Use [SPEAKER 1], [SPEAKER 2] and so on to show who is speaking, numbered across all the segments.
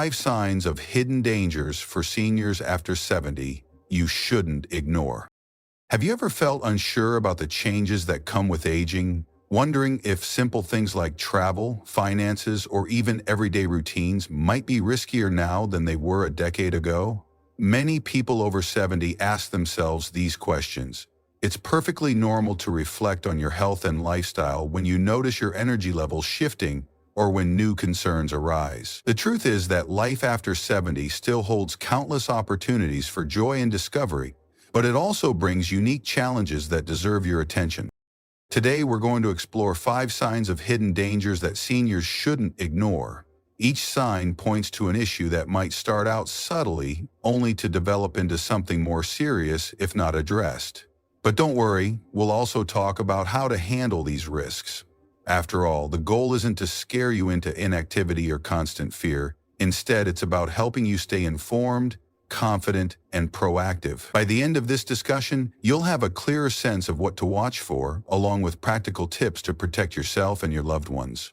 [SPEAKER 1] 5 signs of hidden dangers for seniors after 70 you shouldn't ignore. Have you ever felt unsure about the changes that come with aging, wondering if simple things like travel, finances, or even everyday routines might be riskier now than they were a decade ago? Many people over 70 ask themselves these questions. It's perfectly normal to reflect on your health and lifestyle when you notice your energy levels shifting or when new concerns arise. The truth is that life after 70 still holds countless opportunities for joy and discovery, but it also brings unique challenges that deserve your attention. Today, we're going to explore 5 signs of hidden dangers that seniors shouldn't ignore. Each sign points to an issue that might start out subtly, only to develop into something more serious if not addressed. But don't worry, we'll also talk about how to handle these risks. After all, the goal isn't to scare you into inactivity or constant fear. Instead, it's about helping you stay informed, confident, and proactive. By the end of this discussion, you'll have a clearer sense of what to watch for, along with practical tips to protect yourself and your loved ones.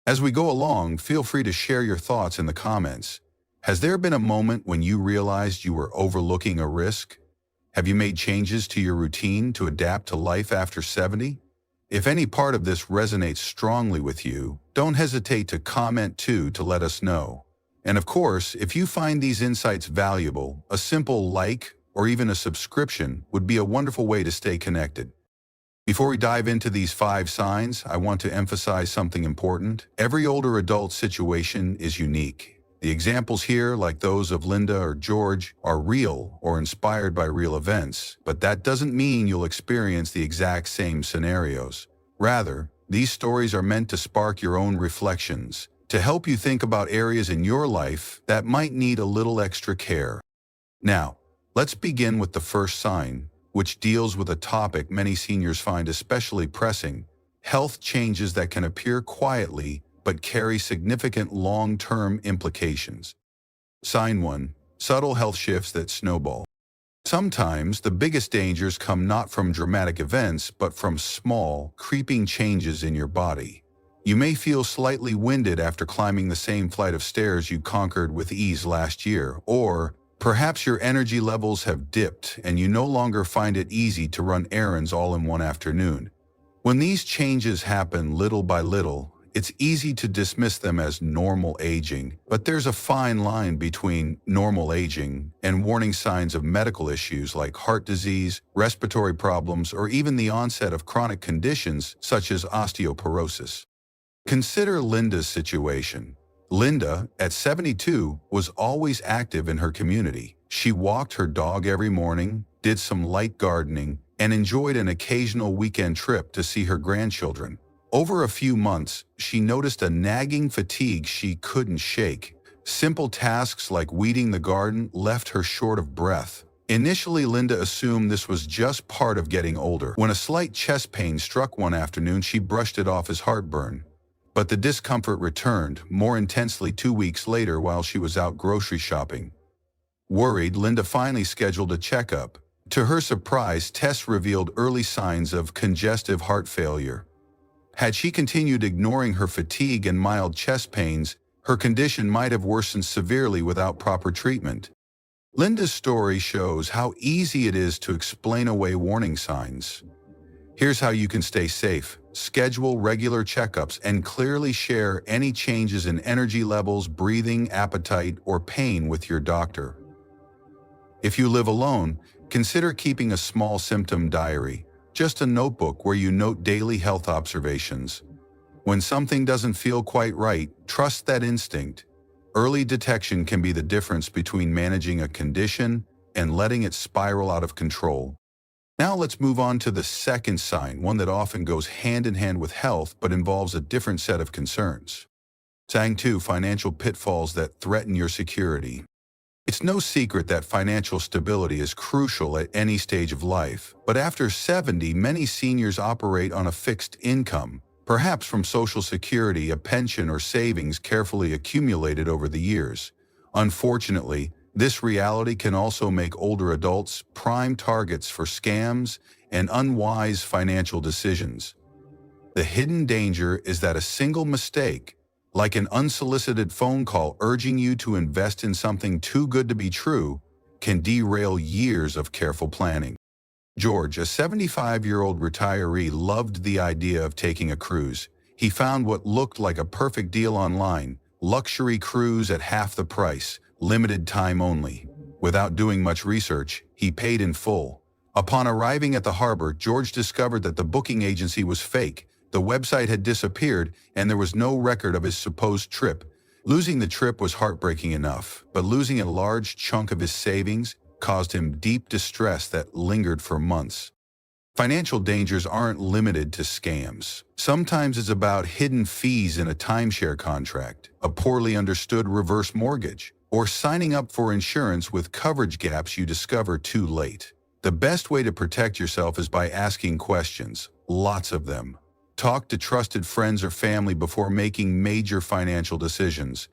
[SPEAKER 1] As we go along, feel free to share your thoughts in the comments. Has there been a moment when you realized you were overlooking a risk? Have you made changes to your routine to adapt to life after 70? If any part of this resonates strongly with you, don't hesitate to comment too to let us know. And of course, if you find these insights valuable, a simple like or even a subscription would be a wonderful way to stay connected. Before we dive into these 5 signs, I want to emphasize something important. Every older adult situation is unique. The examples here, like those of Linda or George, are real or inspired by real events, but that doesn't mean you'll experience the exact same scenarios. Rather, these stories are meant to spark your own reflections, to help you think about areas in your life that might need a little extra care. Now, let's begin with the first sign, which deals with a topic many seniors find especially pressing: health changes that can appear quietly but carry significant long-term implications. Sign 1. Subtle health shifts that snowball. Sometimes the biggest dangers come not from dramatic events, but from small, creeping changes in your body. You may feel slightly winded after climbing the same flight of stairs you conquered with ease last year, or perhaps your energy levels have dipped and you no longer find it easy to run errands all in one afternoon. When these changes happen little by little, it's easy to dismiss them as normal aging, but there's a fine line between normal aging and warning signs of medical issues like heart disease, respiratory problems, or even the onset of chronic conditions such as osteoporosis. Consider Linda's situation. Linda, at 72, was always active in her community. She walked her dog every morning, did some light gardening, and enjoyed an occasional weekend trip to see her grandchildren. Over a few months, she noticed a nagging fatigue she couldn't shake. Simple tasks like weeding the garden left her short of breath. Initially, Linda assumed this was just part of getting older. When a slight chest pain struck one afternoon, she brushed it off as heartburn. But the discomfort returned, more intensely 2 weeks later while she was out grocery shopping. Worried, Linda finally scheduled a checkup. To her surprise, tests revealed early signs of congestive heart failure. Had she continued ignoring her fatigue and mild chest pains, her condition might have worsened severely without proper treatment. Linda's story shows how easy it is to explain away warning signs. Here's how you can stay safe. Schedule regular checkups and clearly share any changes in energy levels, breathing, appetite, or pain with your doctor. If you live alone, consider keeping a small symptom diary, just a notebook where you note daily health observations. When something doesn't feel quite right, trust that instinct. Early detection can be the difference between managing a condition and letting it spiral out of control. Now let's move on to the second sign, one that often goes hand in hand with health but involves a different set of concerns. Sign 2. Financial pitfalls that threaten your security. It's no secret that financial stability is crucial at any stage of life, but after 70, many seniors operate on a fixed income, perhaps from Social Security, a pension, or savings carefully accumulated over the years. Unfortunately, this reality can also make older adults prime targets for scams and unwise financial decisions. The hidden danger is that a single mistake, like an unsolicited phone call urging you to invest in something too good to be true, can derail years of careful planning. George, a 75-year-old retiree, loved the idea of taking a cruise. He found what looked like a perfect deal online: luxury cruise at half the price, limited time only. Without doing much research, he paid in full. Upon arriving at the harbor, George discovered that the booking agency was fake. The website had disappeared, and there was no record of his supposed trip. Losing the trip was heartbreaking enough, but losing a large chunk of his savings caused him deep distress that lingered for months. Financial dangers aren't limited to scams. Sometimes it's about hidden fees in a timeshare contract, a poorly understood reverse mortgage, or signing up for insurance with coverage gaps you discover too late. The best way to protect yourself is by asking questions, lots of them. Talk to trusted friends or family before making major financial decisions.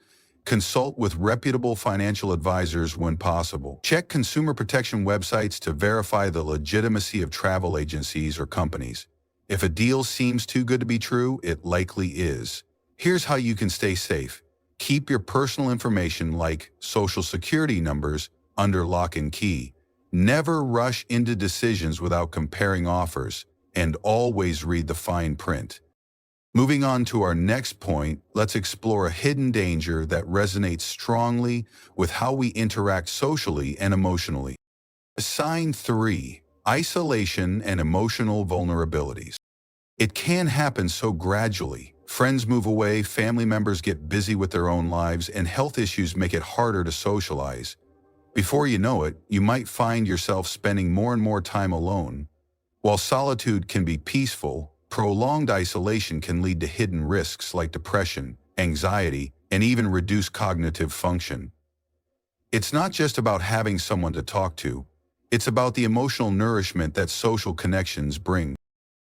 [SPEAKER 1] Consult with reputable financial advisors when possible. Check consumer protection websites to verify the legitimacy of travel agencies or companies. If a deal seems too good to be true, it likely is. Here's how you can stay safe. Keep your personal information, like social security numbers, under lock and key. Never rush into decisions without comparing offers, and always read the fine print. Moving on to our next point, let's explore a hidden danger that resonates strongly with how we interact socially and emotionally. Sign 3. Isolation and emotional vulnerabilities. It can happen so gradually. Friends move away, family members get busy with their own lives, and health issues make it harder to socialize. Before you know it, you might find yourself spending more and more time alone. While solitude can be peaceful, prolonged isolation can lead to hidden risks like depression, anxiety, and even reduced cognitive function. It's not just about having someone to talk to. It's about the emotional nourishment that social connections bring.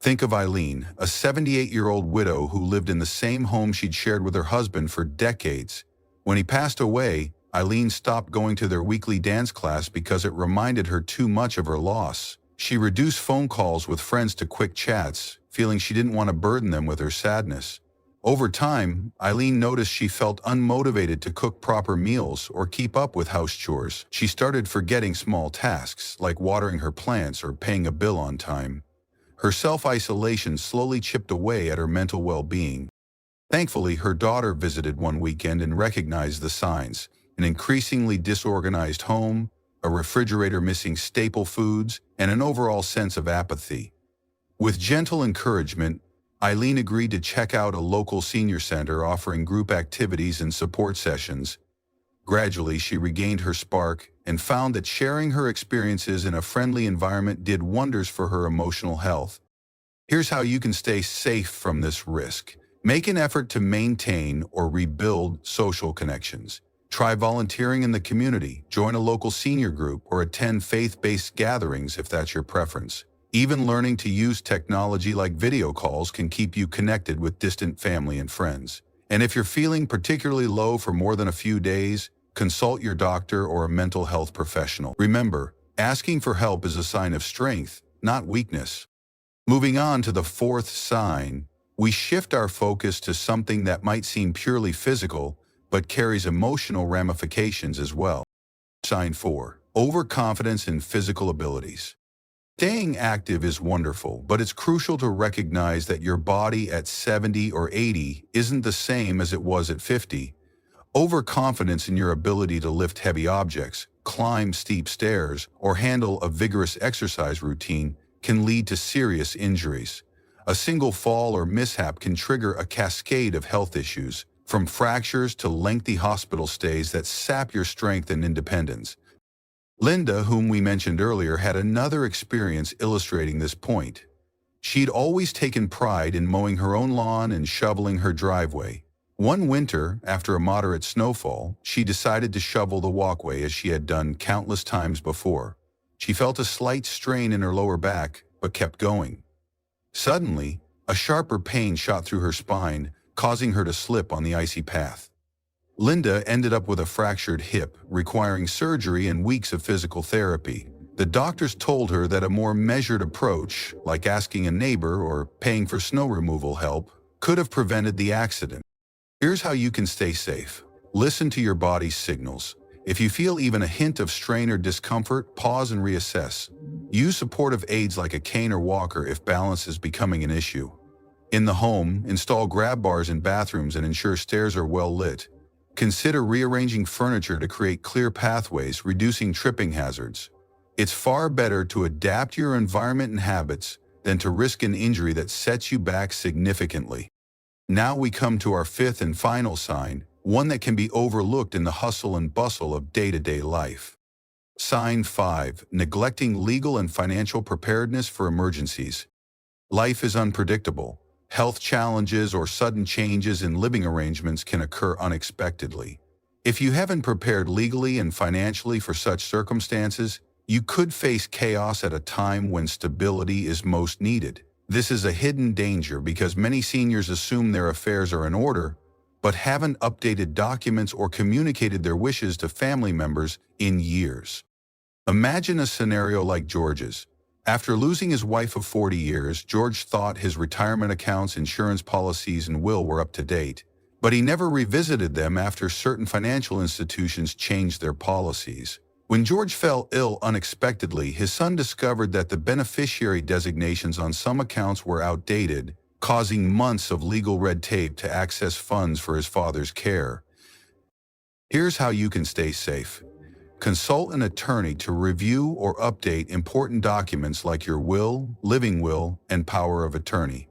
[SPEAKER 1] Think of Eileen, a 78-year-old widow who lived in the same home she'd shared with her husband for decades. When he passed away, Eileen stopped going to their weekly dance class because it reminded her too much of her loss. She reduced phone calls with friends to quick chats, feeling she didn't want to burden them with her sadness. Over time, Eileen noticed she felt unmotivated to cook proper meals or keep up with house chores. She started forgetting small tasks, like watering her plants or paying a bill on time. Her self-isolation slowly chipped away at her mental well-being. Thankfully, her daughter visited one weekend and recognized the signs: an increasingly disorganized home, a refrigerator missing staple foods, and an overall sense of apathy. With gentle encouragement, Eileen agreed to check out a local senior center offering group activities and support sessions. Gradually, she regained her spark and found that sharing her experiences in a friendly environment did wonders for her emotional health. Here's how you can stay safe from this risk. Make an effort to maintain or rebuild social connections. Try volunteering in the community, join a local senior group, or attend faith-based gatherings if that's your preference. Even learning to use technology like video calls can keep you connected with distant family and friends. And if you're feeling particularly low for more than a few days, consult your doctor or a mental health professional. Remember, asking for help is a sign of strength, not weakness. Moving on to the fourth sign, we shift our focus to something that might seem purely physical, but carries emotional ramifications as well. Sign 4. Overconfidence in physical abilities. Staying active is wonderful, but it's crucial to recognize that your body at 70 or 80 isn't the same as it was at 50. Overconfidence in your ability to lift heavy objects, climb steep stairs, or handle a vigorous exercise routine can lead to serious injuries. A single fall or mishap can trigger a cascade of health issues, from fractures to lengthy hospital stays that sap your strength and independence. Linda, whom we mentioned earlier, had another experience illustrating this point. She'd always taken pride in mowing her own lawn and shoveling her driveway. One winter, after a moderate snowfall, she decided to shovel the walkway as she had done countless times before. She felt a slight strain in her lower back, but kept going. Suddenly, a sharper pain shot through her spine, causing her to slip on the icy path. Linda ended up with a fractured hip, requiring surgery and weeks of physical therapy. The doctors told her that a more measured approach, like asking a neighbor or paying for snow removal help, could have prevented the accident. Here's how you can stay safe. Listen to your body's signals. If you feel even a hint of strain or discomfort, pause and reassess. Use supportive aids like a cane or walker if balance is becoming an issue. In the home, install grab bars in bathrooms and ensure stairs are well lit. Consider rearranging furniture to create clear pathways, reducing tripping hazards. It's far better to adapt your environment and habits than to risk an injury that sets you back significantly. Now we come to our fifth and final sign, one that can be overlooked in the hustle and bustle of day-to-day life. Sign 5. Neglecting legal and financial preparedness for emergencies. Life is unpredictable. Health challenges or sudden changes in living arrangements can occur unexpectedly. If you haven't prepared legally and financially for such circumstances, you could face chaos at a time when stability is most needed. This is a hidden danger because many seniors assume their affairs are in order, but haven't updated documents or communicated their wishes to family members in years. Imagine a scenario like George's. After losing his wife of 40 years, George thought his retirement accounts, insurance policies, and will were up to date, but he never revisited them after certain financial institutions changed their policies. When George fell ill unexpectedly, his son discovered that the beneficiary designations on some accounts were outdated, causing months of legal red tape to access funds for his father's care. Here's how you can stay safe. Consult an attorney to review or update important documents like your will, living will, and power of attorney.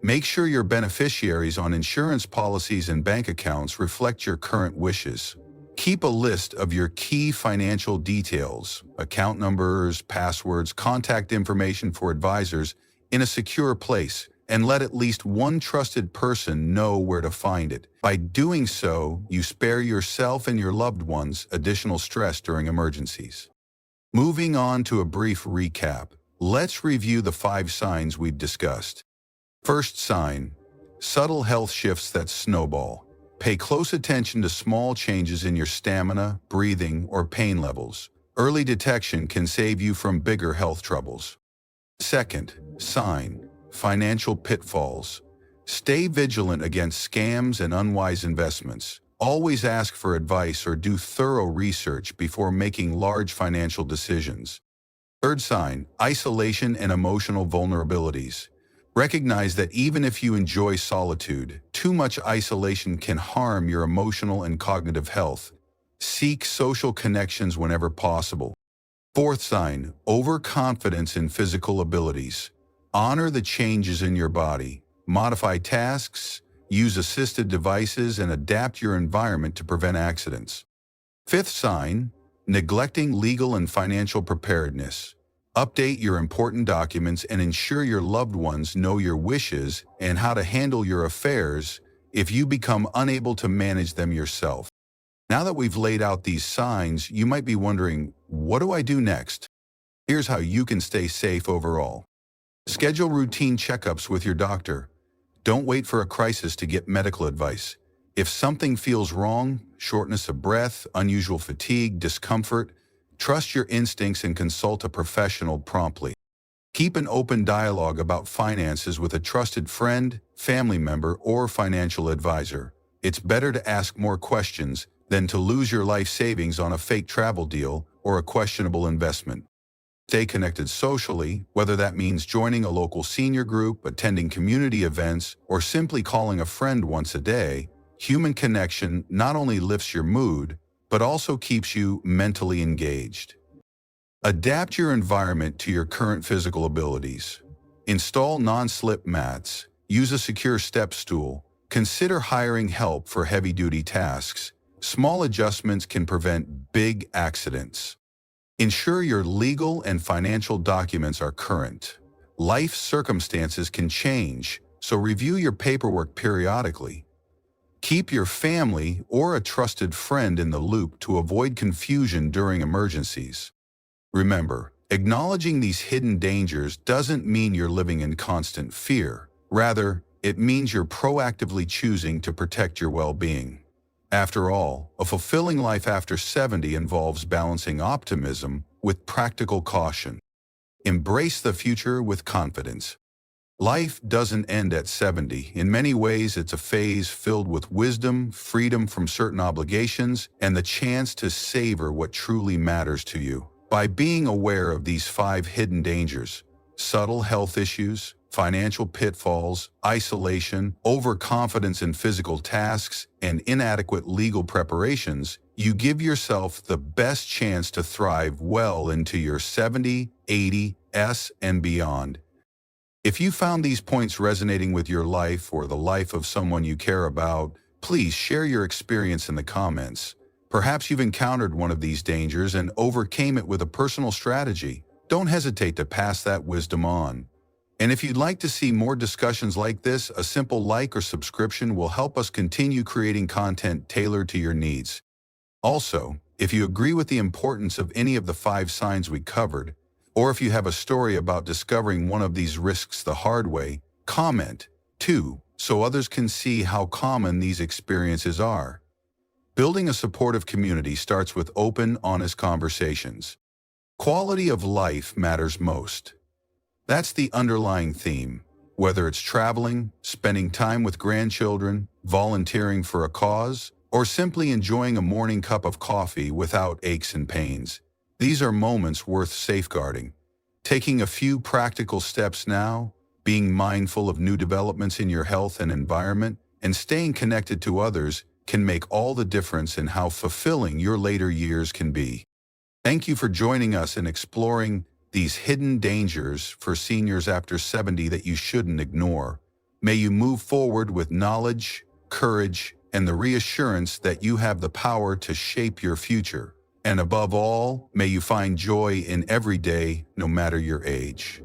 [SPEAKER 1] Make sure your beneficiaries on insurance policies and bank accounts reflect your current wishes. Keep a list of your key financial details, account numbers, passwords, contact information for advisors in a secure place, and let at least one trusted person know where to find it. By doing so, you spare yourself and your loved ones additional stress during emergencies. Moving on to a brief recap, let's review the 5 signs we've discussed. First sign, subtle health shifts that snowball. Pay close attention to small changes in your stamina, breathing, or pain levels. Early detection can save you from bigger health troubles. Second sign, financial pitfalls. Stay vigilant against scams and unwise investments. Always ask for advice or do thorough research before making large financial decisions. Third sign, isolation and emotional vulnerabilities. Recognize that even if you enjoy solitude, too much isolation can harm your emotional and cognitive health. Seek social connections whenever possible. Fourth sign, overconfidence in physical abilities. Honor the changes in your body. Modify tasks, use assisted devices, and adapt your environment to prevent accidents. Fifth sign, neglecting legal and financial preparedness. Update your important documents and ensure your loved ones know your wishes and how to handle your affairs if you become unable to manage them yourself. Now that we've laid out these signs, you might be wondering, what do I do next? Here's how you can stay safe overall. Schedule routine checkups with your doctor. Don't wait for a crisis to get medical advice. If something feels wrong, shortness of breath, unusual fatigue, discomfort, trust your instincts and consult a professional promptly. Keep an open dialogue about finances with a trusted friend, family member, or financial advisor. It's better to ask more questions than to lose your life savings on a fake travel deal or a questionable investment. Stay connected socially, whether that means joining a local senior group, attending community events, or simply calling a friend once a day. Human connection not only lifts your mood, but also keeps you mentally engaged. Adapt your environment to your current physical abilities. Install non-slip mats, use a secure step stool, consider hiring help for heavy-duty tasks. Small adjustments can prevent big accidents. Ensure your legal and financial documents are current. Life circumstances can change, so review your paperwork periodically. Keep your family or a trusted friend in the loop to avoid confusion during emergencies. Remember, acknowledging these hidden dangers doesn't mean you're living in constant fear. Rather, it means you're proactively choosing to protect your well-being. After all, a fulfilling life after 70 involves balancing optimism with practical caution. Embrace the future with confidence. Life doesn't end at 70. In many ways, it's a phase filled with wisdom, freedom from certain obligations, and the chance to savor what truly matters to you. By being aware of these 5 hidden dangers, subtle health issues, financial pitfalls, isolation, overconfidence in physical tasks, and inadequate legal preparations, you give yourself the best chance to thrive well into your 70, 80s, and beyond. If you found these points resonating with your life or the life of someone you care about, please share your experience in the comments. Perhaps you've encountered one of these dangers and overcame it with a personal strategy. Don't hesitate to pass that wisdom on. And if you'd like to see more discussions like this, a simple like or subscription will help us continue creating content tailored to your needs. Also, if you agree with the importance of any of the 5 signs we covered, or if you have a story about discovering one of these risks the hard way, comment, too, so others can see how common these experiences are. Building a supportive community starts with open, honest conversations. Quality of life matters most. That's the underlying theme. Whether it's traveling, spending time with grandchildren, volunteering for a cause, or simply enjoying a morning cup of coffee without aches and pains. These are moments worth safeguarding. Taking a few practical steps now, being mindful of new developments in your health and environment, and staying connected to others can make all the difference in how fulfilling your later years can be. Thank you for joining us in exploring these hidden dangers for seniors after 70 that you shouldn't ignore. May you move forward with knowledge, courage, and the reassurance that you have the power to shape your future. And above all, may you find joy in every day, no matter your age.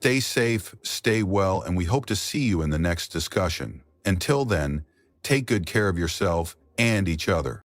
[SPEAKER 1] Stay safe, stay well, and we hope to see you in the next discussion. Until then, take good care of yourself and each other.